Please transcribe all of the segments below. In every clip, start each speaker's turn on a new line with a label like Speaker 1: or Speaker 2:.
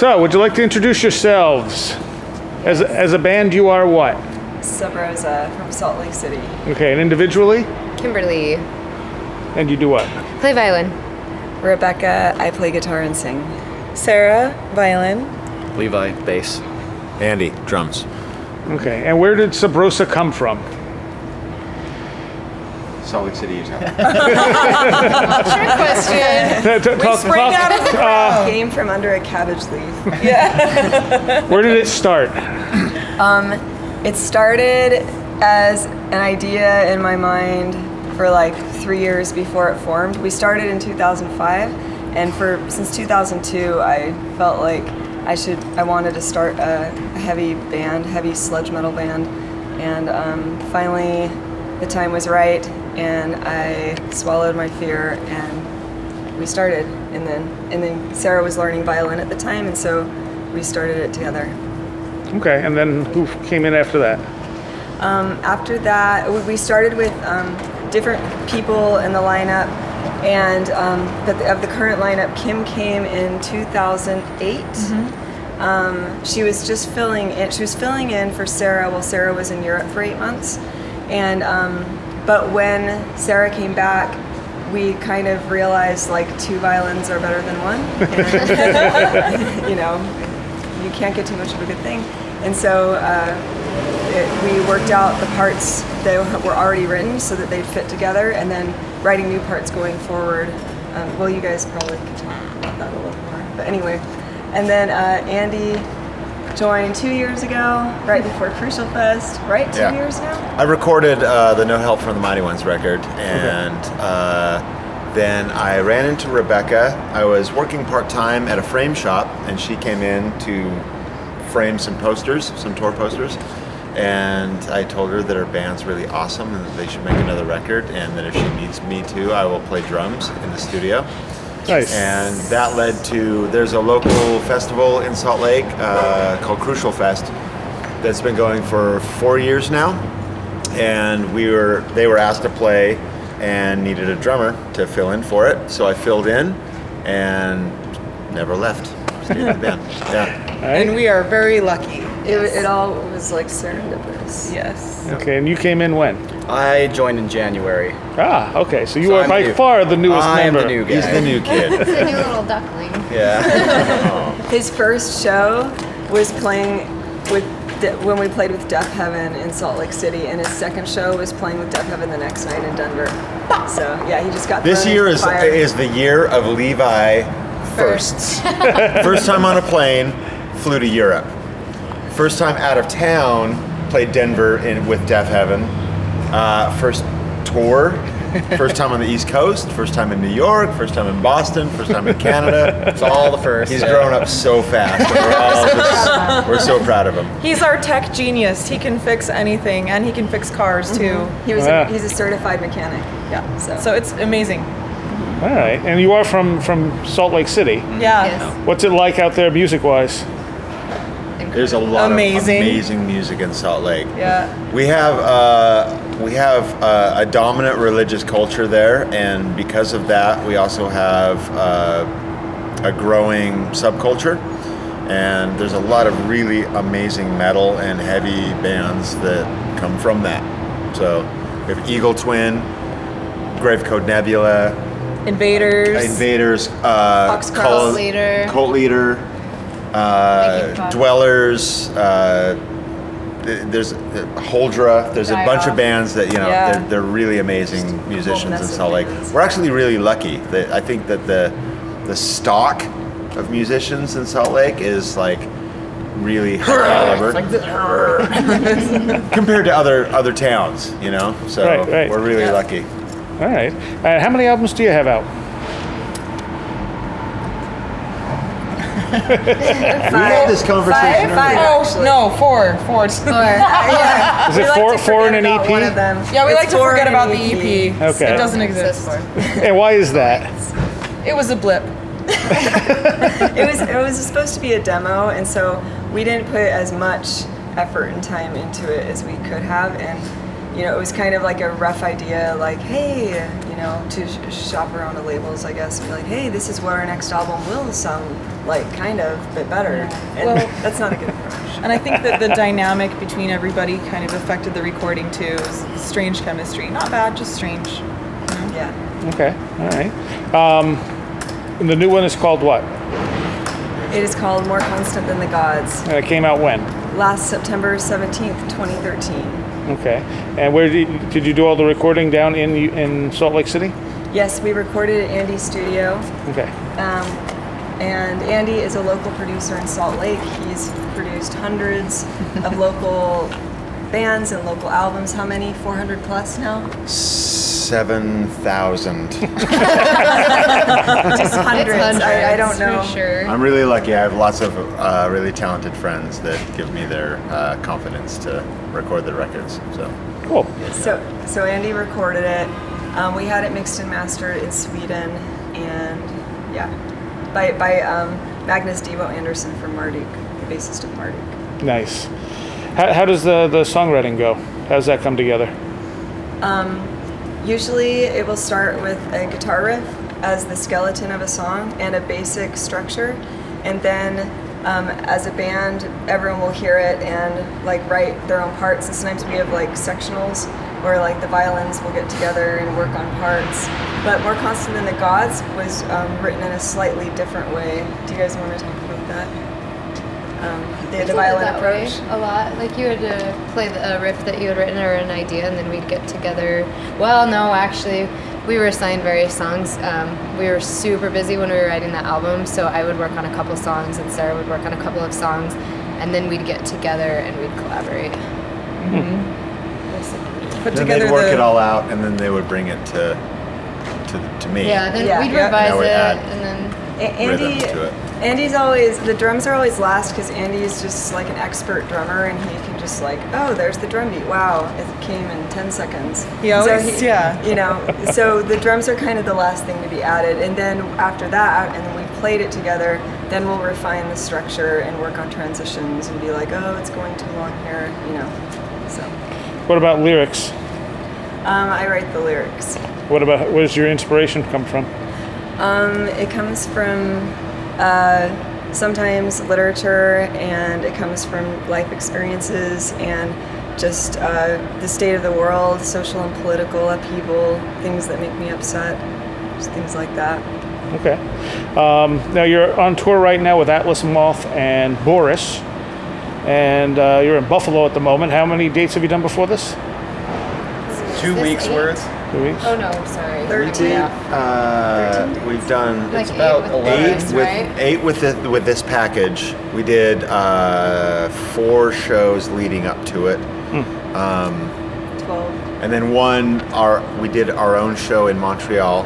Speaker 1: So, would you like to introduce yourselves? As a band, you are what?
Speaker 2: Subrosa from Salt Lake City.
Speaker 1: Okay, and individually?
Speaker 3: Kimberly.
Speaker 1: And you do what?
Speaker 3: Play violin.
Speaker 2: Rebecca, I play guitar and sing.
Speaker 4: Sarah, violin.
Speaker 5: Levi, bass.
Speaker 6: Andy, drums.
Speaker 1: Okay, and where did Subrosa come from?
Speaker 6: Salt Lake City, Utah.
Speaker 3: Trick question.
Speaker 4: We sprang out of the crowd.
Speaker 2: Came from under a cabbage leaf.
Speaker 4: Yeah.
Speaker 1: Where did it start?
Speaker 2: It started as an idea in my mind for like 3 years before it formed. We started in 2005, and since 2002, I felt like I wanted to start a heavy sludge metal band, and finally the time was right, and I swallowed my fear, and we started. And then Sarah was learning violin at the time, and so we started it together.
Speaker 1: Okay, and then who came in after that?
Speaker 2: After that, we started with different people in the lineup, and but of the current lineup, Kim came in 2008. Mm-hmm. She was just filling in. She was filling in for Sarah while Sarah was in Europe for 8 months, and but when Sarah came back, we kind of realized like 2 violins are better than one. And, you know, you can't get too much of a good thing, and so we worked out the parts that were already written so that they'd fit together, and then writing new parts going forward. Well, you guys probably can talk about that a little more, but anyway. And then Andy joined 2 years ago, right before Crucial Fest, right? 2 years now?
Speaker 6: I recorded the No Help from the Mighty Ones record, and then I ran into Rebecca. I was working part-time at a frame shop, and she came in to frame some posters, some tour posters, and I told her that her band's really awesome and that they should make another record, and that if she needs me to, I will play drums in the studio.
Speaker 1: Nice.
Speaker 6: And that led to, there's a local festival in Salt Lake called Crucial Fest that's been going for 4 years now, and they were asked to play and needed a drummer to fill in for it, so I filled in and never left. Stayed in the band. Yeah.
Speaker 1: Right.
Speaker 4: And we are very lucky.
Speaker 2: It all was like serendipitous.
Speaker 4: Yes.
Speaker 1: Okay, and you came in when?
Speaker 5: I joined in January.
Speaker 1: Ah, okay, so you
Speaker 5: So
Speaker 1: are
Speaker 5: I'm
Speaker 1: by
Speaker 5: new.
Speaker 1: far the newest
Speaker 5: I am
Speaker 1: member.
Speaker 5: the new guy.
Speaker 6: He's the new kid.
Speaker 3: It's a new little duckling.
Speaker 5: Yeah.
Speaker 2: His first show was playing when we played with Deaf Heaven in Salt Lake City, and his second show was playing with Deaf Heaven the next night in Denver. So yeah, he just got
Speaker 6: This
Speaker 2: thrown
Speaker 6: year
Speaker 2: into the fire.
Speaker 6: is the year of Levi firsts. First time on a plane, flew to Europe. First time out of town, played Denver with Deaf Heaven. First tour, first time on the East Coast, first time in New York, first time in Boston, first time in Canada.
Speaker 5: It's all the first.
Speaker 6: He's grown up so fast. And we're so proud of him.
Speaker 4: He's our tech genius. He can fix anything, and he can fix cars too.
Speaker 2: He's a certified mechanic.
Speaker 4: Yeah.
Speaker 2: So
Speaker 4: So it's amazing.
Speaker 1: All right, and you are from Salt Lake City.
Speaker 4: Yeah.
Speaker 3: Yes.
Speaker 1: What's it like out there music-wise?
Speaker 6: There's a lot
Speaker 4: Amazing.
Speaker 6: of amazing music in Salt Lake.
Speaker 4: Yeah.
Speaker 6: We have a dominant religious culture there, and because of that, we also have a growing subculture. And there's a lot of really amazing metal and heavy bands that come from that. So we have Eagle Twin, Grave Code Nebula,
Speaker 4: Invaders.
Speaker 2: Cult
Speaker 3: Leader.
Speaker 6: Cult Leader, Dwellers. There's Holdra. There's a bunch of bands that they're really amazing musicians in Salt Lake. We're actually really lucky. I think that the stock of musicians in Salt Lake is like really high caliber compared to other towns, you know. So
Speaker 1: Right.
Speaker 6: we're really lucky.
Speaker 1: All right. How many albums do you have out?
Speaker 6: We had this conversation
Speaker 2: Five.
Speaker 6: earlier.
Speaker 4: Oh no, four.
Speaker 2: Yeah.
Speaker 1: Is it
Speaker 2: We like to
Speaker 1: four in
Speaker 2: forget
Speaker 1: an
Speaker 2: about
Speaker 1: EP?
Speaker 2: one of them.
Speaker 4: Yeah, we
Speaker 2: It's
Speaker 4: like to
Speaker 2: 4
Speaker 4: forget
Speaker 2: in
Speaker 4: about
Speaker 2: an
Speaker 4: the EP.
Speaker 1: Okay.
Speaker 4: It doesn't exist.
Speaker 1: And why is that?
Speaker 4: It was a blip.
Speaker 2: It was supposed to be a demo, and so we didn't put as much effort and time into it as we could have, and you know, it was kind of like a rough idea, like, hey, you to shop around to labels, I guess, and be like, hey, this is what our next album will sound like, kind of, but better. And
Speaker 4: Well-
Speaker 2: that's not a good approach.
Speaker 4: And I think that the dynamic between everybody kind of affected the recording too. It was strange chemistry. Not bad, just strange.
Speaker 2: Yeah.
Speaker 1: Okay, all right. And the new one is called what?
Speaker 2: It is called More Constant Than the Gods.
Speaker 1: And it came out when?
Speaker 2: Last September 17th, 2013.
Speaker 1: Okay. And where did you do all the recording down in Salt Lake City?
Speaker 2: Yes, we recorded at Andy's studio.
Speaker 1: Okay.
Speaker 2: And Andy is a local producer in Salt Lake. He's produced hundreds of local bands and local albums. How many? 400 plus now?
Speaker 6: 7,000.
Speaker 2: Just hundreds. I don't know.
Speaker 3: For sure.
Speaker 6: I'm really lucky. I have lots of really talented friends that give me their confidence to record the records. So
Speaker 1: Cool.
Speaker 2: So Andy recorded it. We had it mixed and mastered in Sweden, and yeah, by Magnus Devo Anderson from Marduk, the bassist of Marduk.
Speaker 1: Nice. How does the songwriting go? How does that come together?
Speaker 2: Usually it will start with a guitar riff as the skeleton of a song and a basic structure, and then as a band everyone will hear it and like write their own parts, and sometimes we have like sectionals where like the violins will get together and work on parts. But More Constant Than the Gods was written in a slightly different way. Do you guys want to talk about that? The violin
Speaker 3: That way
Speaker 2: approach?
Speaker 3: a lot. Like you would play a riff that you had written or an idea, and then we'd get together. Well, no, actually, we were assigned various songs. We were super busy when we were writing that album, so I would work on a couple songs, and Sarah would work on a couple of songs, and then we'd get together and we'd collaborate.
Speaker 4: Put
Speaker 6: then
Speaker 4: together
Speaker 6: they'd work it all out, and then they would bring it to me.
Speaker 3: Yeah, then
Speaker 2: Yeah.
Speaker 3: we'd
Speaker 2: Yeah.
Speaker 3: revise
Speaker 6: That would
Speaker 3: it,
Speaker 6: add
Speaker 3: and then
Speaker 6: rhythm to it.
Speaker 2: Andy's always, the drums are always last because Andy is just like an expert drummer, and he can just like, oh, there's the drum beat. Wow, it came in 10 seconds.
Speaker 4: He always- yeah.
Speaker 2: You know, so the drums are kind of the last thing to be added. And then after that, and then we played it together, then we'll refine the structure and work on transitions and be like, oh, it's going too long here, you know. So
Speaker 1: What about lyrics?
Speaker 2: I write the lyrics.
Speaker 1: Where does your inspiration come from?
Speaker 2: It comes from sometimes literature, and it comes from life experiences and just the state of the world, social and political upheaval, things that make me upset, just things like that.
Speaker 1: Okay. Now you're on tour right now with Atlas Moth and Boris, and you're in Buffalo at the moment. How many dates have you done before this?
Speaker 5: 2
Speaker 3: this
Speaker 5: weeks
Speaker 3: 8?
Speaker 5: worth.
Speaker 1: 2 weeks?
Speaker 3: Oh no, sorry.
Speaker 2: 13.
Speaker 6: We've done
Speaker 3: Like
Speaker 5: about
Speaker 3: 8 with
Speaker 5: 11.
Speaker 3: Boris, right?
Speaker 6: eight with this package. We did 4 shows leading up to it.
Speaker 2: 12.
Speaker 6: And then we did our own show in Montreal,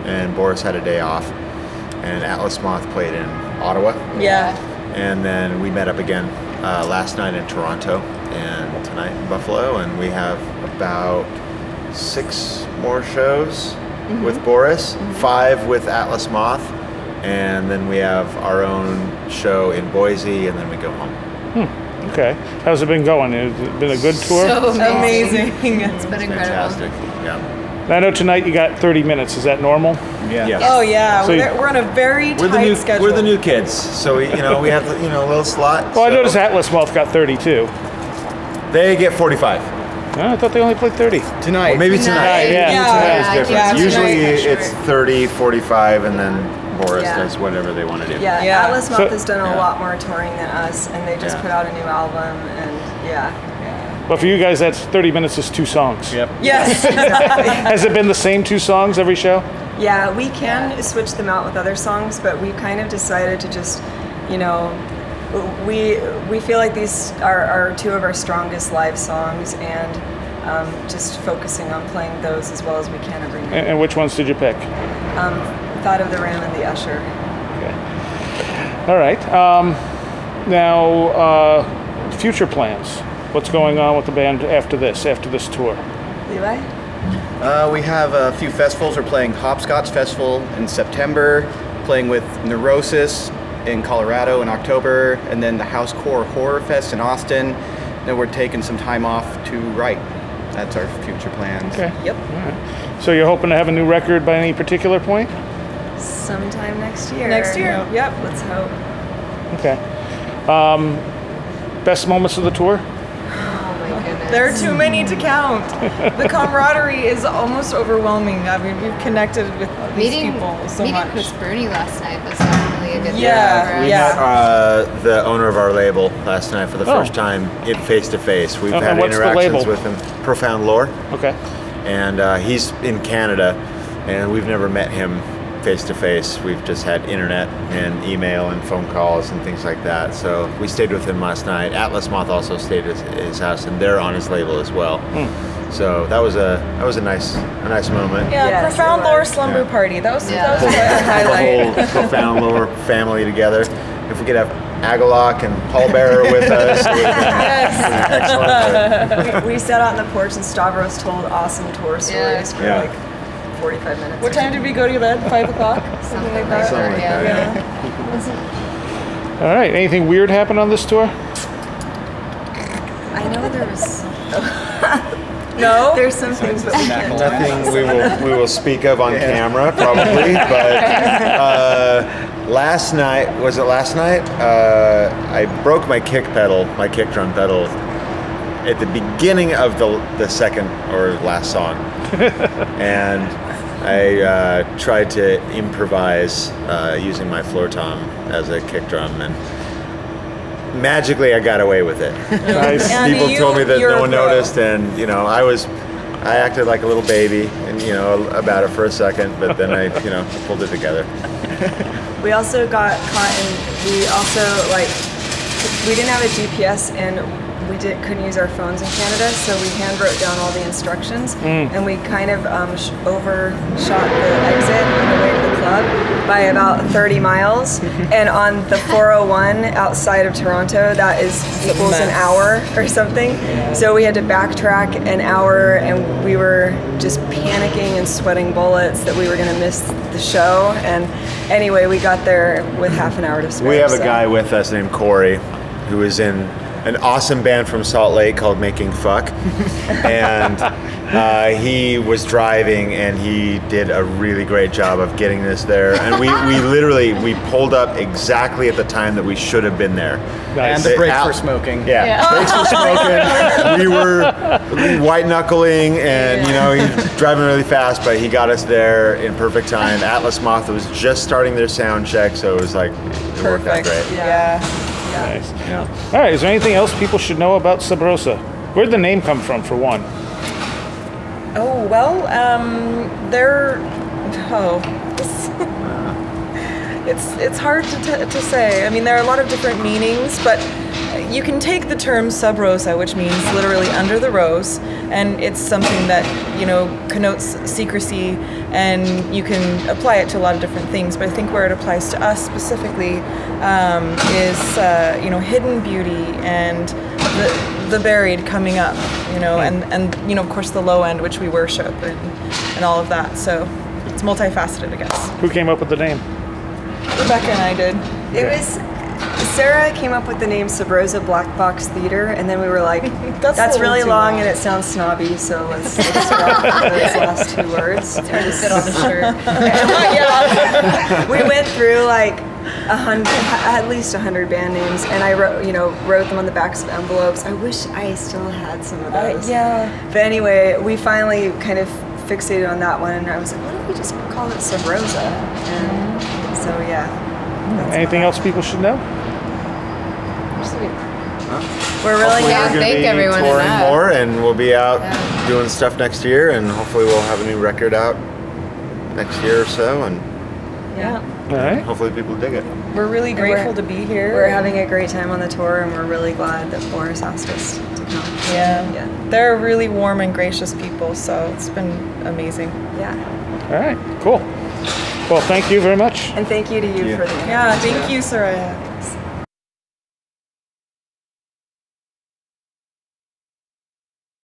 Speaker 6: and Boris had a day off, and Atlas Moth played in Ottawa,
Speaker 4: Yeah.
Speaker 6: and then we met up again last night in Toronto, and tonight in Buffalo, and we have about 6 more shows with Boris, 5 with Atlas Moth, and then we have our own show in Boise, and then we go home.
Speaker 1: Okay. How's it been going? Has it been a good tour?
Speaker 3: So amazing.
Speaker 4: Amazing.
Speaker 3: It's been incredible.
Speaker 6: Fantastic. Yeah.
Speaker 1: I know tonight you got 30 minutes. Is that normal?
Speaker 5: Yeah.
Speaker 6: Yes.
Speaker 4: Oh yeah,
Speaker 1: So
Speaker 4: we're on a very
Speaker 6: We're
Speaker 4: tight
Speaker 6: the new
Speaker 4: schedule.
Speaker 6: we're the new kids, so we have a little slot.
Speaker 1: Well, I
Speaker 6: so
Speaker 1: noticed Atlas Moth got 32.
Speaker 6: they get 45.
Speaker 1: Oh, I thought they only played 30.
Speaker 5: Tonight.
Speaker 6: Well, maybe tonight.
Speaker 1: Yeah.
Speaker 6: Tonight is
Speaker 3: Yeah,
Speaker 6: different.
Speaker 4: yeah,
Speaker 6: Usually
Speaker 4: tonight,
Speaker 6: it's 30, 45, and then Boris
Speaker 2: Yeah.
Speaker 6: does whatever they want to do.
Speaker 2: Yeah,
Speaker 4: Yeah.
Speaker 2: Atlas Moth
Speaker 1: So-
Speaker 2: has done a
Speaker 6: Yeah.
Speaker 2: lot more touring than us, and they just
Speaker 6: Yeah.
Speaker 2: put out a new album, and yeah.
Speaker 1: But for you guys, that's 30 minutes is 2 songs.
Speaker 5: Yep.
Speaker 4: Yes.
Speaker 1: Has it been the same 2 songs every show?
Speaker 2: Yeah, we can switch them out with other songs, but we kind of decided to just, we feel like these are 2 of our strongest live songs, and just focusing on playing those as well as we can every night.
Speaker 1: And which ones did you pick?
Speaker 2: Thought of the Ram and the Usher.
Speaker 1: Okay. All right. Now, future plans. What's going on with the band after this tour?
Speaker 2: Levi?
Speaker 5: We have a few festivals. We're playing Hopscotch Festival in September, playing with Neurosis in Colorado in October, and then the Housecore Horror Fest in Austin. Then we're taking some time off to write. That's our future plans.
Speaker 1: Okay.
Speaker 4: Yep.
Speaker 1: All right. So you're hoping to have a new record by any particular point?
Speaker 2: Sometime next year.
Speaker 4: Next year. Yep.
Speaker 2: Let's hope.
Speaker 1: Okay. Best moments of the tour?
Speaker 3: Oh my goodness.
Speaker 4: There are too many to count. The camaraderie is almost overwhelming. I mean, we've connected with these people so
Speaker 3: meeting
Speaker 4: much.
Speaker 3: Chris Bernie last night was definitely a good
Speaker 4: Yeah,
Speaker 3: thing for us.
Speaker 6: We met the owner of our label last night for the
Speaker 1: Oh.
Speaker 6: first time face to face. We've
Speaker 1: And
Speaker 6: had
Speaker 1: what's the
Speaker 6: interactions
Speaker 1: label?
Speaker 6: with him. Profound Lore,
Speaker 1: Okay.
Speaker 6: and he's in Canada, and we've never met him face to face. We've just had internet and email and phone calls and things like that. So we stayed with him last night. Atlas Moth also stayed at his house, and they're on his label as well. So that was a nice moment.
Speaker 4: Yeah,
Speaker 2: Yes,
Speaker 4: Profound
Speaker 2: it was.
Speaker 4: Lore slumber
Speaker 6: Yeah.
Speaker 4: party. That was
Speaker 3: Yeah.
Speaker 4: that was a highlight.
Speaker 6: The whole Profound Lore family together. If we could have Agalok and Paul Bearer with us, it would be excellent.
Speaker 2: We sat out on the porch and Stavros told awesome tour stories for
Speaker 6: Yeah.
Speaker 2: like 45 minutes.
Speaker 4: What time did we go to bed? 5 o'clock?
Speaker 3: Something like that.
Speaker 6: Something like
Speaker 3: yeah.
Speaker 6: that.
Speaker 1: All right. Anything weird happen on this tour?
Speaker 2: I know there was.
Speaker 4: No.
Speaker 2: There's some things, but we can't talk
Speaker 6: Nothing
Speaker 2: about.
Speaker 6: we will speak of on camera, probably. But last night, was it last night? I broke my kick drum pedal, at the beginning of the second or last song, and I tried to improvise using my floor tom as a kick drum, and magically I got away with it.
Speaker 1: Nice.
Speaker 4: Andy,
Speaker 6: People told me that
Speaker 4: you're
Speaker 6: no
Speaker 4: a
Speaker 6: one
Speaker 4: pro.
Speaker 6: noticed, and I acted like a little baby, and about it for a second, but then I pulled it together.
Speaker 2: We also got caught in. We didn't have a GPS and we couldn't use our phones in Canada, so we hand wrote down all the instructions, and we kind of overshot the exit on the way to the club by about 30 miles. And on the 401 outside of Toronto, that equals an hour or something. So we had to backtrack an hour, and we were just panicking and sweating bullets that we were going to miss the show. And anyway, we got there with half an hour to spare.
Speaker 6: We have a
Speaker 2: so.
Speaker 6: guy with us named Corey, who is in an awesome band from Salt Lake called Making Fuck, and he was driving, and he did a really great job of getting us there. And we literally pulled up exactly at the time that we should have been there.
Speaker 1: Nice.
Speaker 5: And the brakes were smoking.
Speaker 6: Yeah, brakes were smoking. We were white knuckling, and he was driving really fast, but he got us there in perfect time. Atlas Moth was just starting their sound check, so it was like it worked out
Speaker 4: Perfect.
Speaker 6: great.
Speaker 4: Yeah.
Speaker 1: Nice. All right. Is there anything else people should know about Subrosa? Where'd the name come from, for one?
Speaker 4: Oh well, it's hard to say. I mean, there are a lot of different meanings, but you can take the term Subrosa, which means literally under the rose, and it's something that connotes secrecy, and you can apply it to a lot of different things. But I think where it applies to us specifically is hidden beauty and the buried coming up, and of course the low end, which we worship, and all of that. So it's multifaceted, I guess.
Speaker 1: Who came up with the name?
Speaker 4: Rebecca and I did.
Speaker 2: It was Sarah came up with the name Subrosa Black Box Theater, and then we were like,
Speaker 4: That's a
Speaker 2: that's
Speaker 4: little
Speaker 2: really
Speaker 4: too
Speaker 2: long
Speaker 4: long.
Speaker 2: and it sounds snobby, so let's scrap those last two words.
Speaker 3: It's hard to fit on the shirt.
Speaker 2: We went through like at least 100 band names, and I wrote them on the backs of envelopes. I wish I still had some of those.
Speaker 4: Yeah.
Speaker 2: But anyway, we finally kind of fixated on that one, and I was like, why don't we just call it Subrosa? And so yeah.
Speaker 1: Anything else people should know?
Speaker 2: We're really
Speaker 6: Hopefully
Speaker 3: Yeah,
Speaker 6: we're gonna
Speaker 3: thank
Speaker 6: be
Speaker 3: everyone in
Speaker 6: touring
Speaker 3: that.
Speaker 6: more, and we'll be out
Speaker 3: Yeah.
Speaker 6: doing stuff next year, and hopefully we'll have a new record out next year or so, and
Speaker 4: Yeah.
Speaker 1: All right.
Speaker 6: hopefully people dig it.
Speaker 4: We're really grateful to be here.
Speaker 2: We're having a great time on the tour, and we're really glad that Boris asked us to come.
Speaker 4: Yeah.
Speaker 2: Yeah.
Speaker 4: They're really warm and gracious people, so it's been amazing.
Speaker 2: Yeah.
Speaker 1: All right. Cool. Well, thank you very much.
Speaker 2: And thank you to you for the
Speaker 4: Yeah, thank you, Soraya.